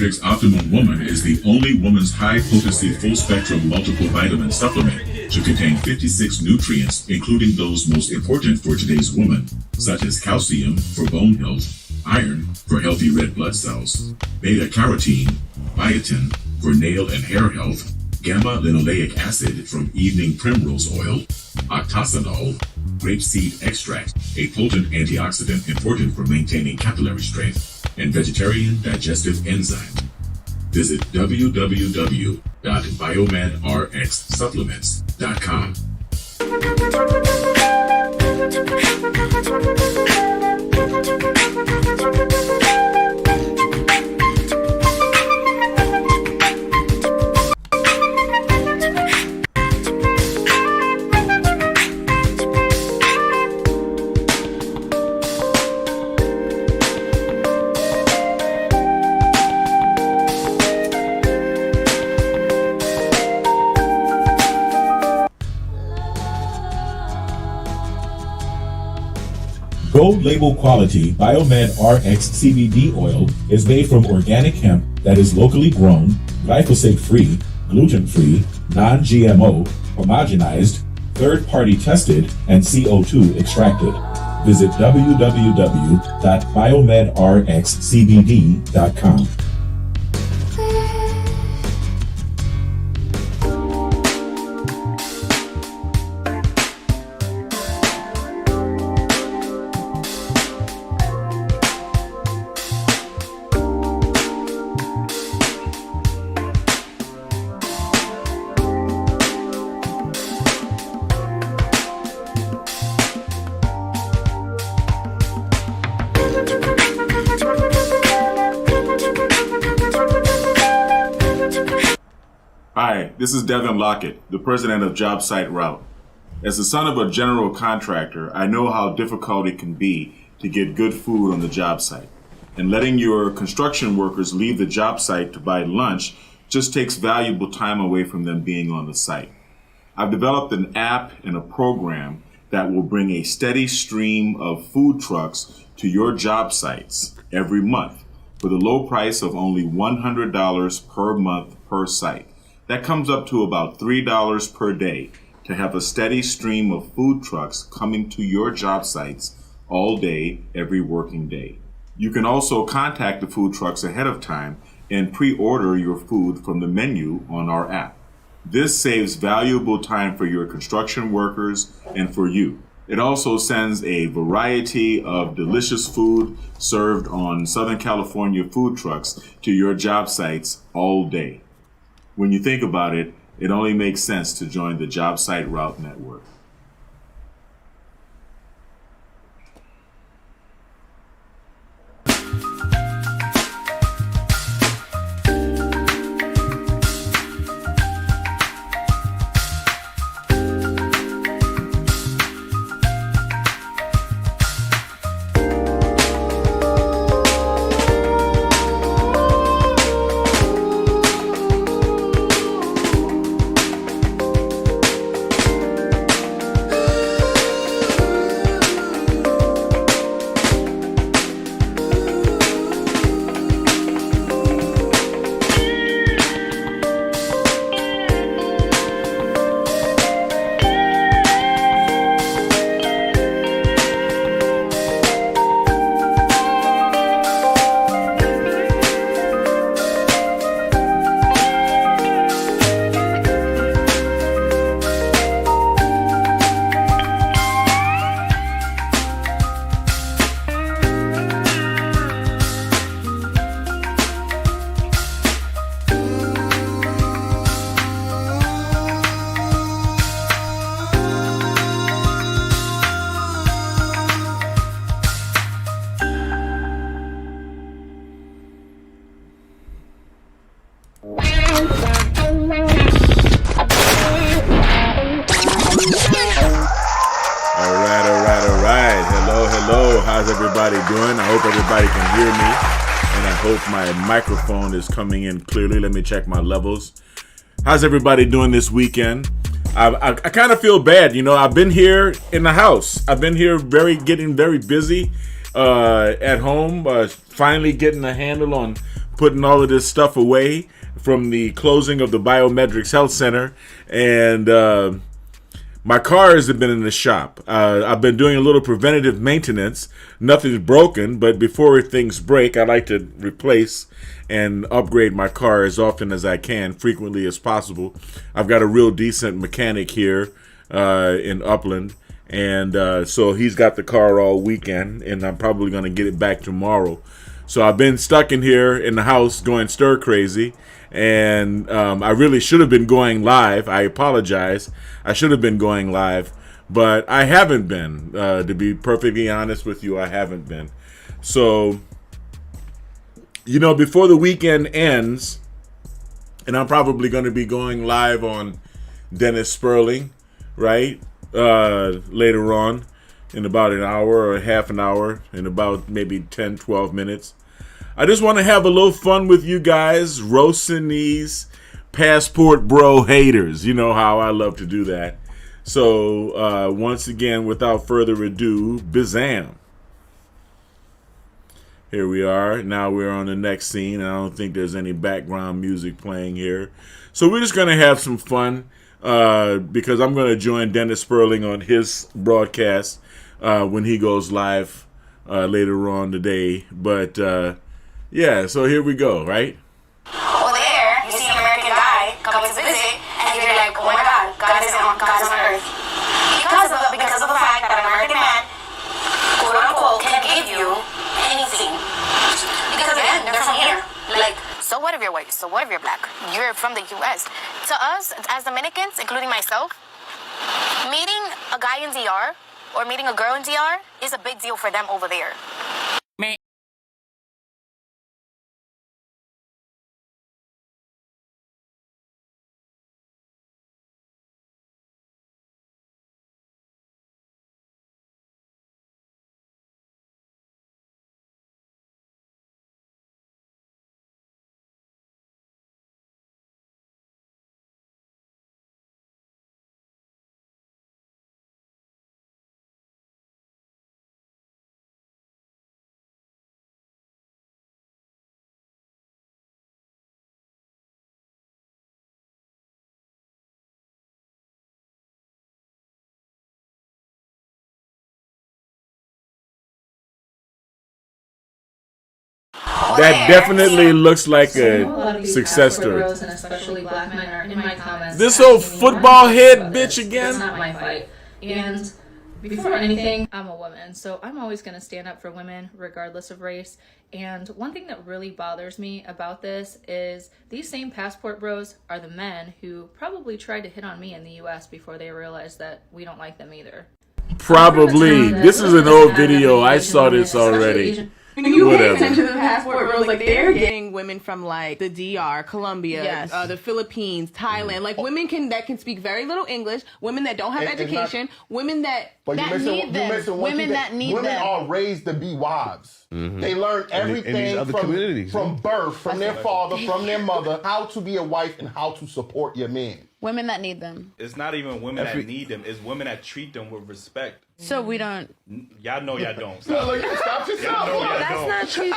BiomedRx Optimum Woman is the only woman's high-potency full-spectrum multiple vitamin supplement to contain 56 nutrients, including those most important for today's woman, such as calcium for bone health, iron for healthy red blood cells, beta-carotene, biotin for nail and hair health, gamma-linoleic acid from evening primrose oil, octasanol, grapeseed extract, a potent antioxidant important for maintaining capillary strength, and vegetarian digestive enzymes. Visit www.biomedrxsupplements.com. Gold label quality BiomedRx CBD oil is made from organic hemp that is locally grown, glyphosate-free, gluten-free, non-GMO, homogenized, third-party tested, and CO2 extracted. Visit www.biomedrxcbd.com. Hi, this is Devin Lockett, the president of Job Site Route. As the son of a general contractor, I know how difficult it can be to get good food on the job site. And letting your construction workers leave the job site to buy lunch just takes valuable time away from them being on the site. I've developed an app and a program that will bring a steady stream of food trucks to your job sites every month for the low price of only $100 per month per site. That comes up to about $3 per day to have a steady stream of food trucks coming to your job sites all day, every working day. You can also contact the food trucks ahead of time and pre-order your food from the menu on our app. This saves valuable time for your construction workers and for you. It also sends a variety of delicious food served on Southern California food trucks to your job sites all day. When you think about it, it only makes sense to join the Job Site Route Network. How's everybody doing? I hope everybody can hear me, and I hope my microphone is coming in clearly. Let me check my levels. How's everybody doing this weekend? I kind of feel bad, you know. I've been here in the house. I've been here getting very busy at home. Finally getting a handle on putting all of this stuff away from the closing of the BiomedRx Health Center, and my cars have been in the shop. I've been doing a little preventative maintenance. Nothing's broken, but before things break, I like to replace and upgrade my car as often as I can, frequently as possible. I've got a real decent mechanic here in Upland, and so he's got the car all weekend, and I'm probably going to get it back tomorrow. So I've been stuck in here in the house going stir crazy, and I really should have been going live. I apologize. I should have been going live, but I haven't been. To be perfectly honest with you, I haven't been. So, you know, before the weekend ends, and I'm probably going to be going live on Dennis Sperling, right? Later on in about an hour or half an hour, in about maybe 10, 12 minutes. I just want to have a little fun with you guys, roasting these passport bro haters. You know how I love to do that. So, once again, without further ado, Bizam. Here we are. Now we're on the next scene. I don't think there's any background music playing here. So we're just going to have some fun because I'm going to join Dennis Sperling on his broadcast when he goes live later on today. But, yeah, so here we go, right? Over there, you see an American guy coming to visit, and you're like, oh my God, God is on earth. Because of the fact that an American man, quote unquote, can give you anything. Because again, they're from here. Like, so what if you're white? So what if you're black? You're from the U.S. To us, as Dominicans, including myself, meeting a guy in DR or meeting a girl in DR is a big deal for them over there. That definitely looks like a success story. And especially black men are in my comments. This old football head bitch again? It's not my fight. And before anything, I'm a woman, so I'm always going to stand up for women regardless of race. And one thing that really bothers me about this is these same passport bros are the men who probably tried to hit on me in the US before they realized that we don't like them either. Probably. This is an old video. I saw this already. When you pay attention to the passport rules, like they're getting women from like the DR, Colombia, the Philippines, Thailand, like women that can speak very little English, women that don't have education, women that need them. Women that need them. Women are raised to be wives. Mm-hmm. They learn everything from birth, from their father, from their mother, how to be a wife and how to support your man. Women that need them. It's not even women that need them. It's women that treat them with respect. So we don't. Y'all know y'all don't. Stop yourself. That's not true.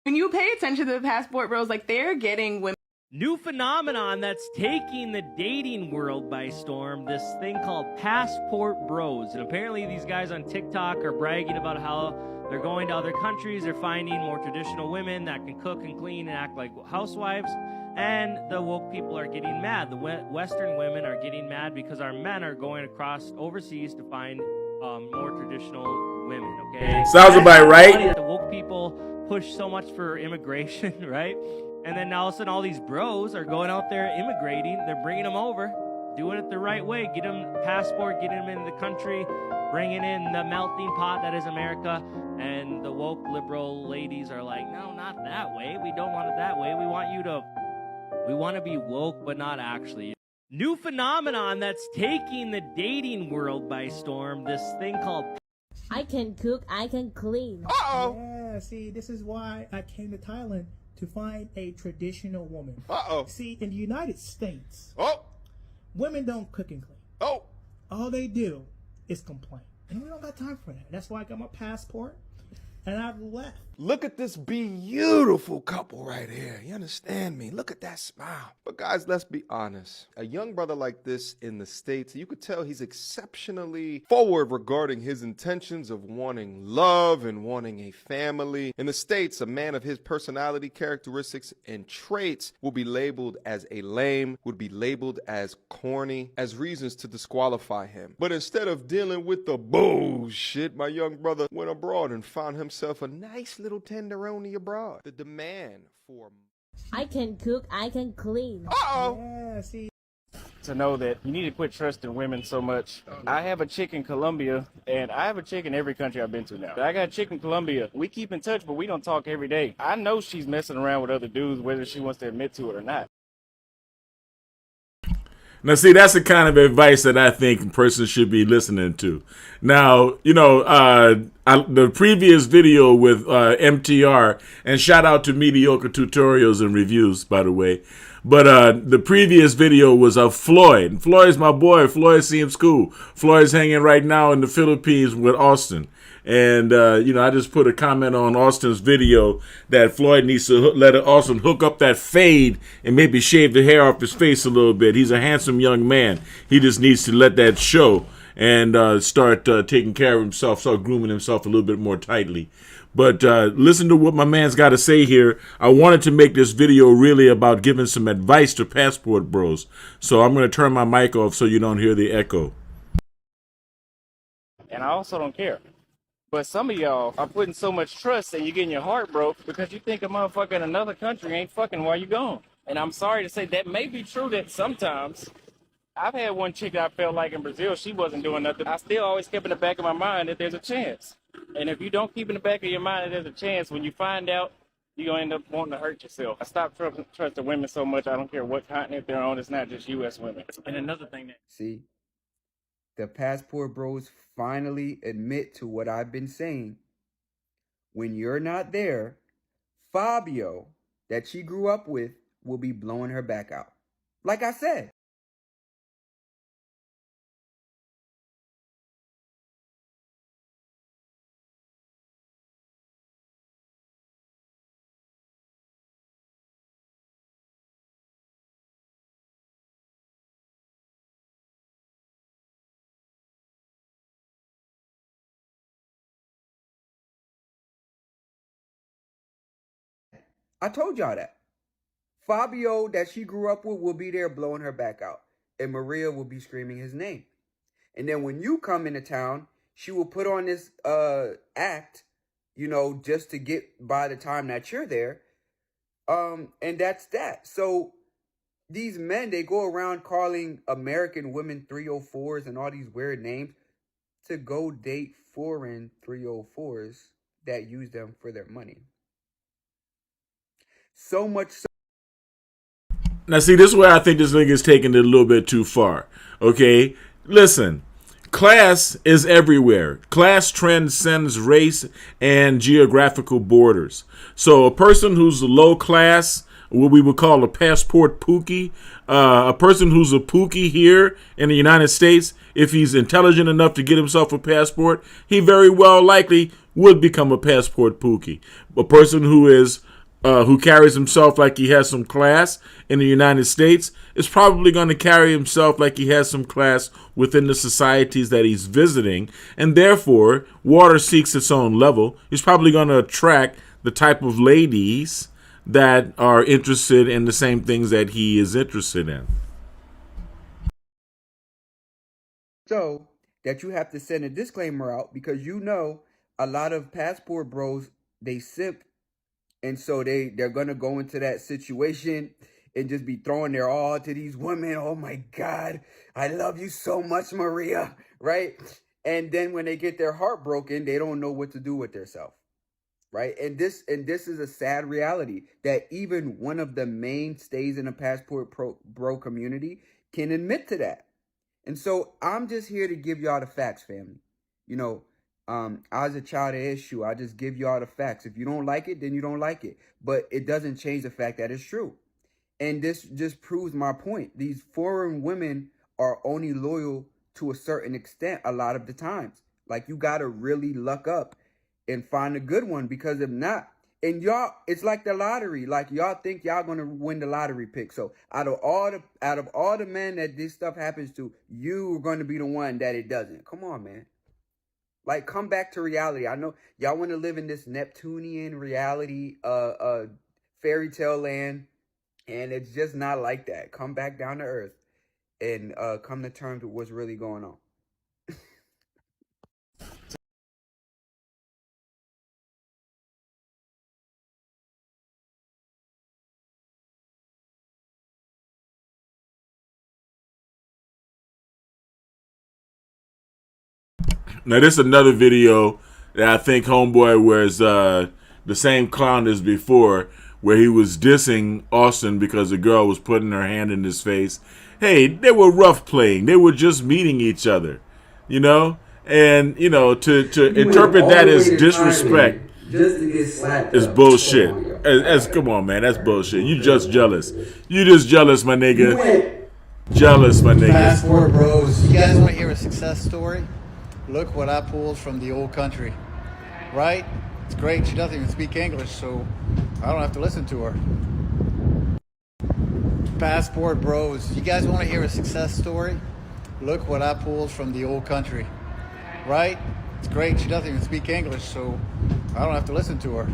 When you pay attention to the passport bros, like they're getting women. New phenomenon that's taking the dating world by storm, this thing called passport bros. And apparently these guys on TikTok are bragging about how they're going to other countries, they're finding more traditional women that can cook and clean and act like housewives. And the woke people are getting mad. The Western women are getting mad because our men are going across overseas to find more traditional women, okay? Sounds about right. The woke people push so much for immigration, right? And then all of a sudden all these bros are going out there immigrating. They're bringing them over, doing it the right way. Get them passport, get them into the country, bringing in the melting pot that is America. And the woke liberal ladies are like, no, not that way. We don't want it that way. We want to be woke, but not actually. New phenomenon that's taking the dating world by storm, this thing called I can cook, I can clean. Uh-oh. Yeah, see, this is why I came to Thailand, to find a traditional woman. Uh-oh. See, in the United States, women don't cook and clean. All they do is complain. And we don't got time for that. That's why I got my passport. and I've left. Look at this beautiful couple right here. You understand me? Look at that smile. But guys, let's be honest. A young brother like this in the States, you could tell he's exceptionally forward regarding his intentions of wanting love and wanting a family. In the States, a man of his personality, characteristics, and traits will be labeled as a lame, would be labeled as corny, as reasons to disqualify him. But instead of dealing with the bullshit, my young brother went abroad and found himself a nice little tenderoni abroad. The demand for I can cook, I can clean. Yeah, see. To know that you need to quit trusting women so much. I have a chick in Colombia, and I have a chick in every country I've been to now. I got a chick in Colombia. We keep in touch, but we don't talk every day. I know she's messing around with other dudes, whether she wants to admit to it or not. Now, see, that's the kind of advice that I think a person should be listening to. Now, you know, the previous video with MTR, and shout out to Mediocre Tutorials and Reviews, by the way. But the previous video was of Floyd. Floyd's my boy. Floyd seems cool. Floyd's hanging right now in the Philippines with Austin. And, you know, I just put a comment on Austin's video that Floyd needs to let Austin hook up that fade and maybe shave the hair off his face a little bit. He's a handsome young man. He just needs to let that show and start taking care of himself, start grooming himself a little bit more tightly. But listen to what my man's got to say here. I wanted to make this video really about giving some advice to passport bros. So I'm going to turn my mic off so you don't hear the echo. And I also don't care. But some of y'all are putting so much trust that you're getting your heart broke because you think a motherfucker in another country ain't fucking while you gone. And I'm sorry to say that may be true that sometimes. I've had one chick that I felt like in Brazil, she wasn't doing nothing. I still always kept in the back of my mind that there's a chance. And if you don't keep in the back of your mind that there's a chance, when you find out, you're going to end up wanting to hurt yourself. I stopped trusting women so much, I don't care what continent they're on. It's not just U.S. women. And another thing that... See, the passport bros finally admit to what I've been saying. When you're not there, Fabio, that she grew up with, will be blowing her back out. Like I said. I told y'all that. Fabio, that she grew up with, will be there blowing her back out. And Maria will be screaming his name. And then when you come into town, she will put on this act, you know, just to get by the time that you're there. And that's that. So these men, they go around calling American women 304s and all these weird names to go date foreign 304s that use them for their money. So much so. Now, see, this is where I think this nigga is taking it a little bit too far. Okay? Listen, class is everywhere. Class transcends race and geographical borders. So a person who's low class, what we would call a passport pookie, a person who's a pookie here in the United States, if he's intelligent enough to get himself a passport, he very well likely would become a passport pookie. A person who carries himself like he has some class in the United States is probably going to carry himself like he has some class within the societies that he's visiting. And therefore, water seeks its own level. He's probably going to attract the type of ladies that are interested in the same things that he is interested in. So that you have to send a disclaimer out because you know a lot of passport bros, they simp. And so they're going to go into that situation and just be throwing their all to these women. Oh, my God, I love you so much, Maria. Right. And then when they get their heart broken, they don't know what to do with themselves. Right. And this is a sad reality that even one of the mainstays in the passport bro community can admit to that. And so I'm just here to give y'all the facts, family. You know, I was a child of issue. I just give y'all the facts. If you don't like it, then you don't like it. But it doesn't change the fact that it's true. And this just proves my point. These foreign women are only loyal to a certain extent a lot of the times. Like, you got to really luck up and find a good one, because if not, and y'all, it's like the lottery. Like, y'all think y'all gonna win the lottery pick. So out of all the men that this stuff happens to, you are going to be the one that it doesn't. Come on, man. Like, come back to reality. I know y'all want to live in this Neptunian reality, fairy tale land, and it's just not like that. Come back down to earth and come to terms with what's really going on. Now, this is another video that I think Homeboy was the same clown as before, where he was dissing Austin because the girl was putting her hand in his face. Hey, they were rough playing. They were just meeting each other, you know? And, you know, to interpret that as disrespect just to get slapped is bullshit. Come on, man, that's bullshit. You just jealous. You just jealous, my nigga. Jealous, my nigga. Passport bros. You guys want to hear a success story? Look what I pulled from the old country, right? It's great. She doesn't even speak English, so I don't have to listen to her. Passport bros. You guys want to hear a success story? Look what I pulled from the old country, right? It's great. She doesn't even speak English, so I don't have to listen to her.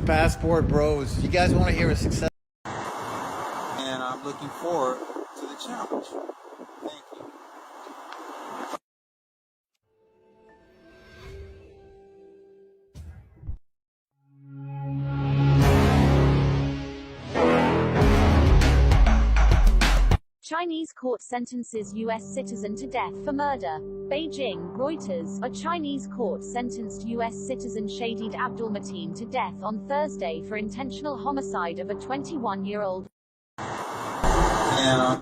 Passport bros. You guys want to hear a success? And I'm looking forward to the challenge. Thank you. Chinese court sentences U.S. citizen to death for murder. Beijing, Reuters. A Chinese court sentenced U.S. citizen Shadid Abdul-Mateen to death on Thursday for intentional homicide of a 21-year-old. Yeah.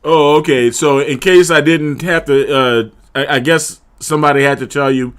Oh, okay. So in case I didn't have to, I guess somebody had to tell you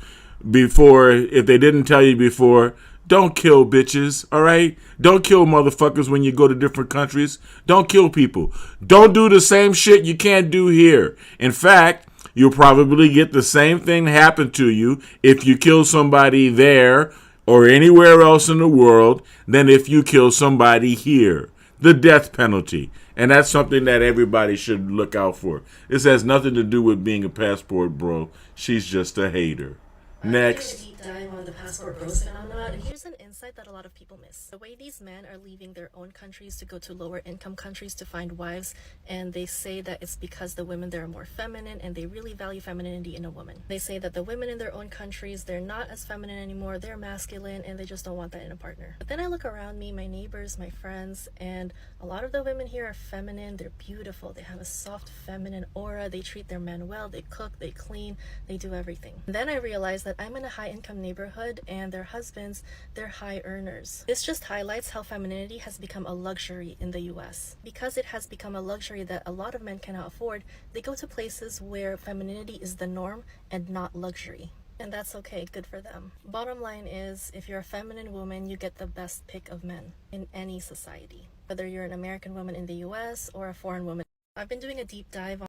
before. If they didn't tell you before, don't kill bitches, all right? Don't kill motherfuckers when you go to different countries. Don't kill people. Don't do the same shit you can't do here. In fact, you'll probably get the same thing happen to you if you kill somebody there or anywhere else in the world than if you kill somebody here. The death penalty. And that's something that everybody should look out for. This has nothing to do with being a passport bro. She's just a hater. Next. Dive on the passport bros phenomenon. Here's an insight that a lot of people miss. The way these men are leaving their own countries to go to lower income countries to find wives, and they say that it's because the women there are more feminine and they really value femininity in a woman. They say that the women in their own countries, they're not as feminine anymore, they're masculine, and they just don't want that in a partner. But then I look around me, my neighbors, my friends, and a lot of the women here are feminine, they're beautiful, they have a soft feminine aura, they treat their men well, they cook, they clean, they do everything. And then I realized that I'm in a high income neighborhood and their husbands, they're high earners. This just highlights how femininity has become a luxury in the US. Because it has become a luxury that a lot of men cannot afford, they go to places where femininity is the norm and not luxury. And that's okay, good for them. Bottom line is, if you're a feminine woman, you get the best pick of men in any society. Whether you're an American woman in the US or a foreign woman. I've been doing a deep dive on.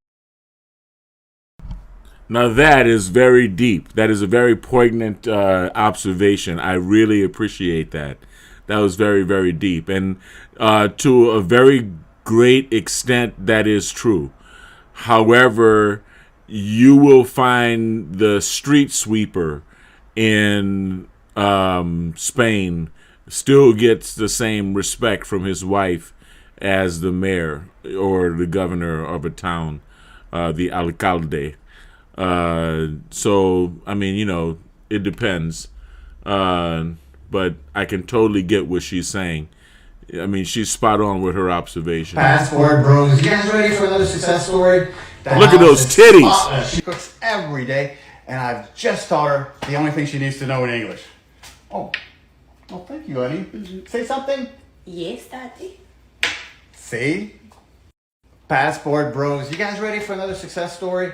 Now that is very deep. That is a very poignant observation. I really appreciate that. That was very, very deep. And to a very great extent, that is true. However, you will find the street sweeper in Spain still gets the same respect from his wife as the mayor or the governor of a town, the alcalde. So, I mean, you know, it depends. But I can totally get what she's saying. I mean, she's spot on with her observation. Passport bros. You guys ready for another success story? Look at those titties. She cooks every day, and I've just taught her the only thing she needs to know in English. Oh, thank you, honey. Say something. Yes, Daddy. See? Passport bros. You guys ready for another success story?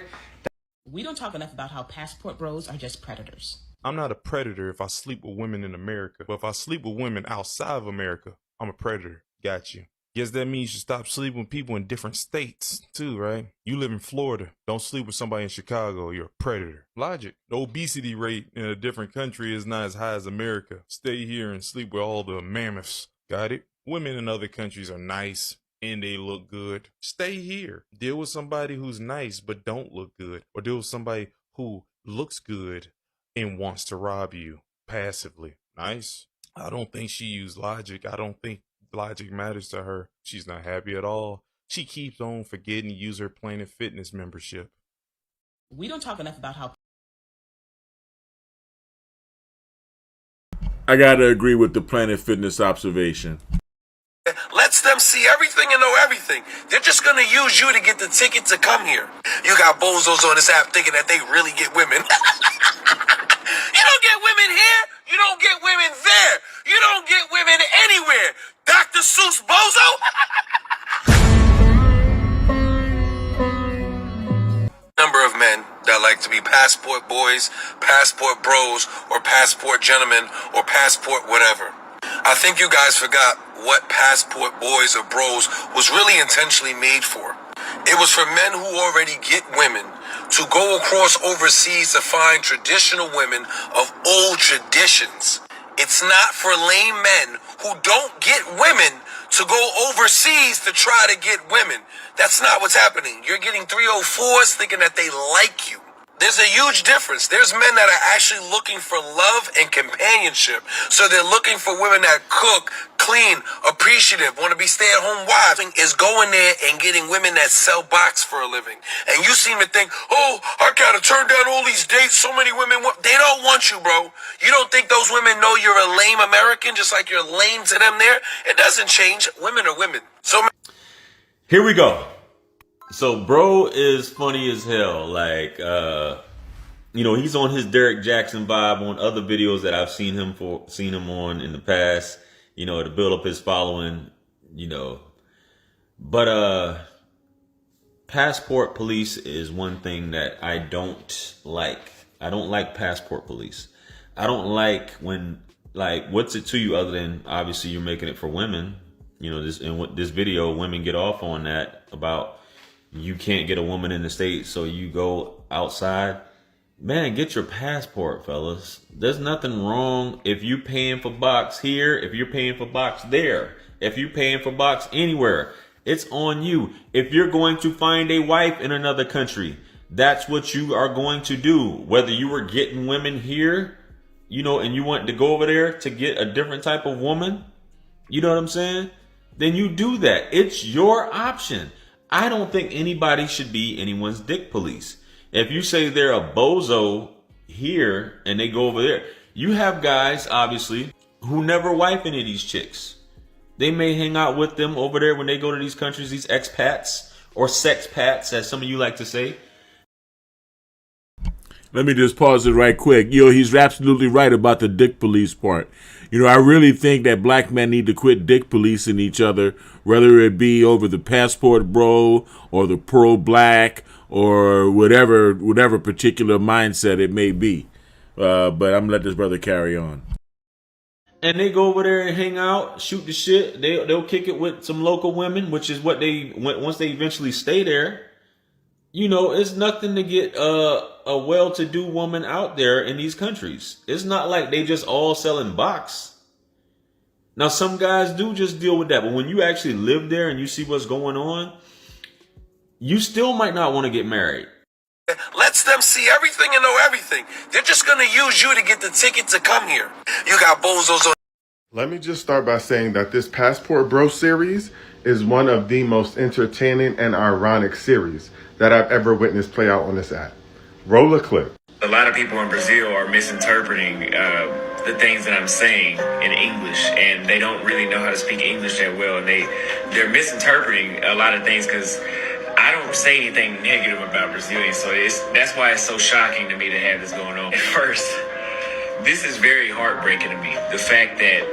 We don't talk enough about how passport bros are just predators. I'm not a predator if I sleep with women in America, but if I sleep with women outside of America, I'm a predator. Got you. Guess that means you should stop sleeping with people in different states, too, right? You live in Florida. Don't sleep with somebody in Chicago. You're a predator. Logic. The obesity rate in a different country is not as high as America. Stay here and sleep with all the mammoths. Got it? Women in other countries are nice and they look good. Stay here. Deal with somebody who's nice but don't look good. Or deal with somebody who looks good and wants to rob you passively. Nice. I don't think she used logic. I don't think logic matters to her. She's not happy at all. She keeps on forgetting to use her Planet Fitness membership. We don't talk enough about how I gotta agree with the Planet Fitness observation. Lets them see everything and know everything. They're just gonna use you to get the ticket to come here. You got bozos on this app thinking that they really get women. You don't get women here. You don't get women there. You don't get women anywhere. Dr. Seuss bozo. Number of men that like to be passport boys, passport bros, or passport gentlemen, or passport whatever. I think you guys forgot what passport boys or bros was really intentionally made for. It was for men who already get women to go across overseas to find traditional women of old traditions. It's not for lame men who don't get women to go overseas to try to get women. That's not what's happening. You're getting 304s thinking that they like you. There's a huge difference. There's men that are actually looking for love and companionship. So they're looking for women that cook, clean, appreciative, want to be stay-at-home wives. Is going there and getting women that sell box for a living. And you seem to think, oh, I gotta turn down all these dates. So many women want. They don't want you, bro. You don't think those women know you're a lame American, just like you're lame to them there? It doesn't change. Women are women. So here we go. So bro is funny as hell. Like, you know, he's on his Derek Jackson vibe on other videos that I've seen him on in the past, you know, to build up his following, you know. But passport police is one thing that I don't like. I don't like passport police. I don't like when, like, what's it to you other than obviously you're making it for women. You know, this video, women get off on that about you can't get a woman in the States, so you go outside. Man, get your passport, fellas. There's nothing wrong if you're paying for box here, if you're paying for box there, if you're paying for box anywhere. It's on you. If you're going to find a wife in another country, that's what you are going to do. Whether you were getting women here, you know, and you want to go over there to get a different type of woman, you know what I'm saying? Then you do that. It's your option. I don't think anybody should be anyone's dick police. If you say they're a bozo here and they go over there, you have guys, obviously, who never wife any of these chicks. They may hang out with them over there when they go to these countries, these expats or sexpats, as some of you like to say. Let me just pause it right quick. You know, he's absolutely right about the dick police part. You know, I really think that black men need to quit dick policing each other, whether it be over the passport bro or the pro-black or whatever particular mindset it may be. But I'm going to let this brother carry on. And they go over there and hang out, shoot the shit. They'll kick it with some local women, which is what they, once they eventually stay there. You know, it's nothing to get a well-to-do woman out there in these countries. It's not like they just all selling box. Now, some guys do just deal with that. But when you actually live there and you see what's going on, you still might not want to get married. Lets them see everything and know everything. They're just going to use you to get the ticket to come here. You got bozos on. Let me just start by saying that this Passport Bro series is one of the most entertaining and ironic series that I've ever witnessed play out on this app. Roll a clip. A lot of people in Brazil are misinterpreting the things that I'm saying in English, and they don't really know how to speak English that well, and they're misinterpreting a lot of things because I don't say anything negative about Brazilians, so that's why it's so shocking to me to have this going on. At first, this is very heartbreaking to me. The fact that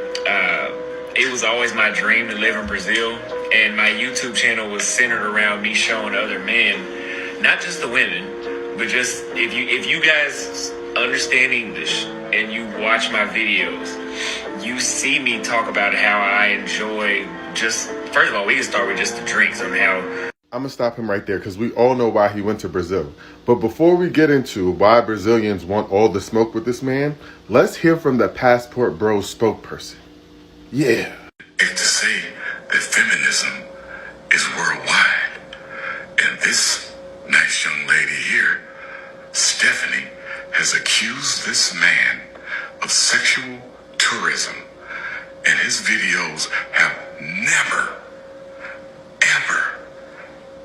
it was always my dream to live in Brazil, and my YouTube channel was centered around me showing other men, not just the women, but just if you guys understand English and you watch my videos, you see me talk about how I enjoy just first of all, we can start with just the drinks on how. I'm going to stop him right there because we all know why he went to Brazil. But before we get into why Brazilians want all the smoke with this man, let's hear from the Passport Bros spokesperson. Yeah. And to say that feminism is worldwide. And this nice young lady here, Stephanie, has accused this man of sexual tourism. And his videos have never,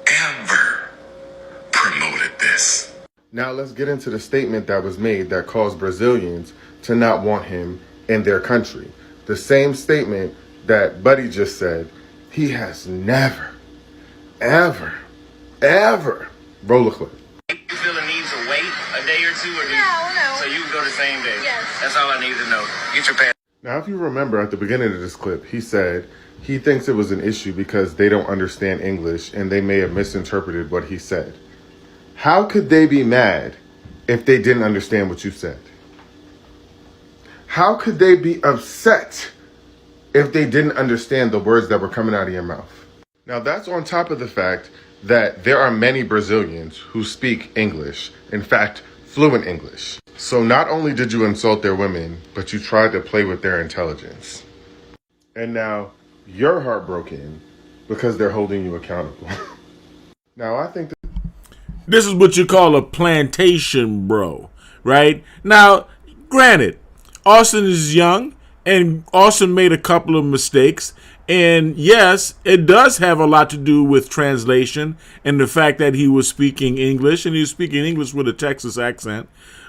ever promoted this. Now let's get into the statement that was made that caused Brazilians to not want him in their country. The same statement that Buddy just said, he has never, ever, roll a clip. You feel it needs to wait a day or two, or no? So you can go the same day. Yes. That's all I need to know. Get your pass. Now, if you remember at the beginning of this clip, he said he thinks it was an issue because they don't understand English and they may have misinterpreted what he said. How could they be mad if they didn't understand what you said? How could they be upset if they didn't understand the words that were coming out of your mouth? Now, that's on top of the fact that there are many Brazilians who speak English, in fact, fluent English. So not only did you insult their women, but you tried to play with their intelligence. And now you're heartbroken because they're holding you accountable. Now, I think that this is what you call a plantation bro, right? Now, granted, Austin is young and Austin made a couple of mistakes. And yes, it does have a lot to do with translation and the fact that he was speaking English, and he was speaking English with a Texas accent.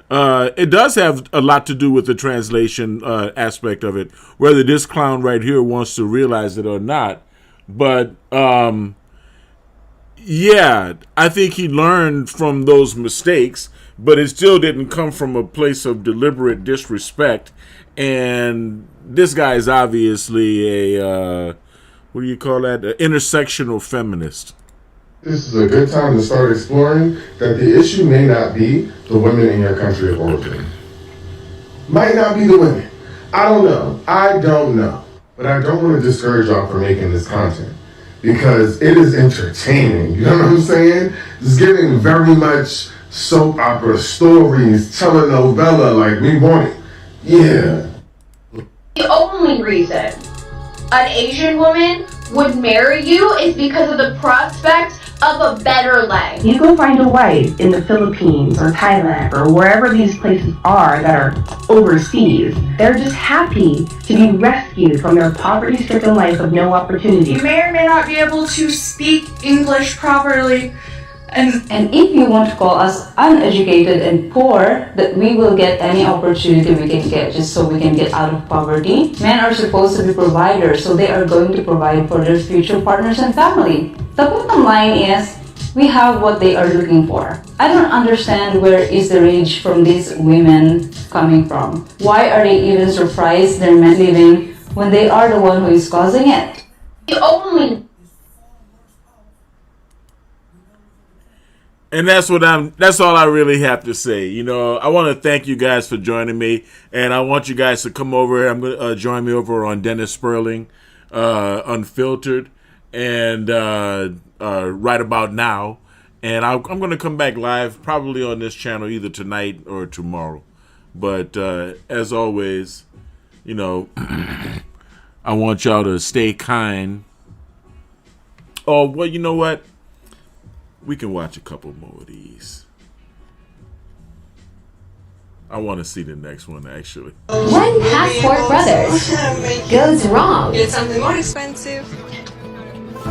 It does have a lot to do with the translation aspect of it, whether this clown right here wants to realize it or not. But yeah, I think he learned from those mistakes, but it still didn't come from a place of deliberate disrespect. And this guy is obviously a, what do you call that? An intersectional feminist. this is a good time to start exploring that the issue may not be the women in your country of origin. Might not be the women. I don't know. But I don't want to discourage y'all from making this content because it is entertaining. You know what I'm saying? It's giving very much soap opera stories, telenovela, like we want it. Yeah. The only reason an Asian woman would marry you is because of the prospect of a better life. You go find a wife in the Philippines or Thailand or wherever these places are that are overseas. They're just happy to be rescued from their poverty-stricken life of no opportunity. You may or may not be able to speak English properly. And if you want to call us uneducated and poor, that we will get any opportunity we can get just so we can get out of poverty. Men are supposed to be providers, so they are going to provide for their future partners and family. The bottom line is, we have what they are looking for. I don't understand where is the rage from these women coming from. Why are they even surprised they're men leaving when they are the one who is causing it? The only And that's all I really have to say. You know, I want to thank you guys for joining me, and I want you guys to come over. I'm going to join me over on Dennis Sperling, Unfiltered, and right about now. And I'm going to come back live probably on this channel either tonight or tomorrow. But as always, you know, I want y'all to stay kind. Oh, well, you know what? We can watch a couple more of these. I want to see the next one, actually. When Passport Brothers goes wrong. It's something more expensive.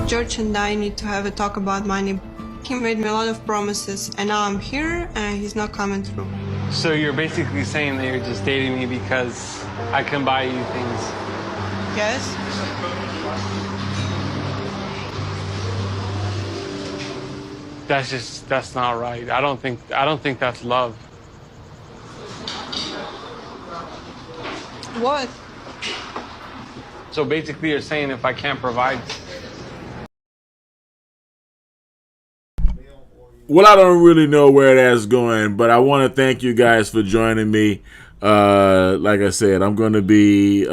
George and I need to have a talk about money. He made me a lot of promises, and now I'm here, and he's not coming through. So you're basically saying that you're just dating me because I can buy you things? Yes. That's not right. I don't think that's love. What? So basically you're saying if I can't provide. Well, I don't really know where that's going, but I want to thank you guys for joining me. Like I said, I'm going to be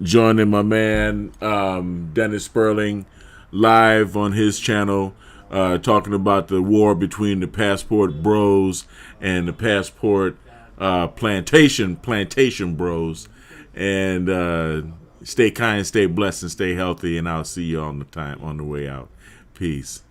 joining my man Dennis Sperling live on his channel, talking about the war between the Passport Bros and the Passport Plantation Bros. And stay kind, stay blessed, and stay healthy. And I'll see you on the way out. Peace.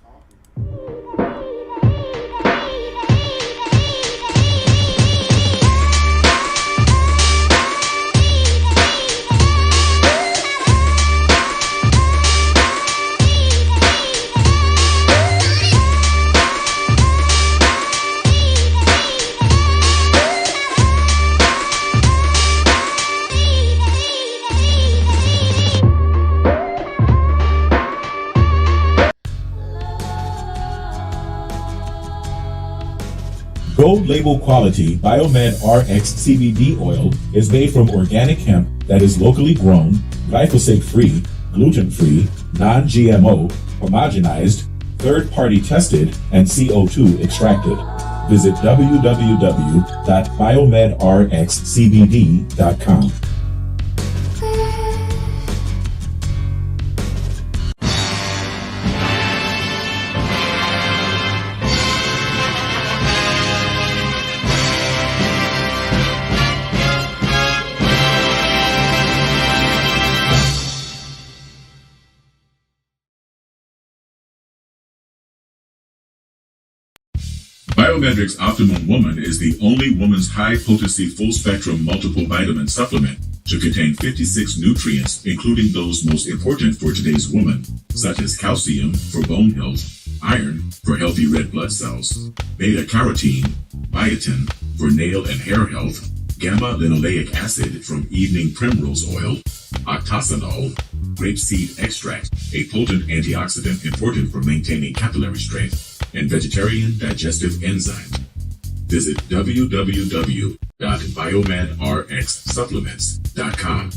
Gold label quality BiomedRx CBD oil is made from organic hemp that is locally grown, glyphosate-free, gluten-free, non-GMO, homogenized, third-party tested, and CO2 extracted. Visit www.biomedrxcbd.com. BiomedRx Optimum Woman is the only woman's high-potency full-spectrum multiple vitamin supplement to contain 56 nutrients, including those most important for today's woman, such as calcium for bone health, iron for healthy red blood cells, beta-carotene, biotin for nail and hair health, gamma-linoleic acid from evening primrose oil, octasanol, grapeseed extract, a potent antioxidant important for maintaining capillary strength, and vegetarian digestive enzymes. Visit www.biomedrxsupplements.com.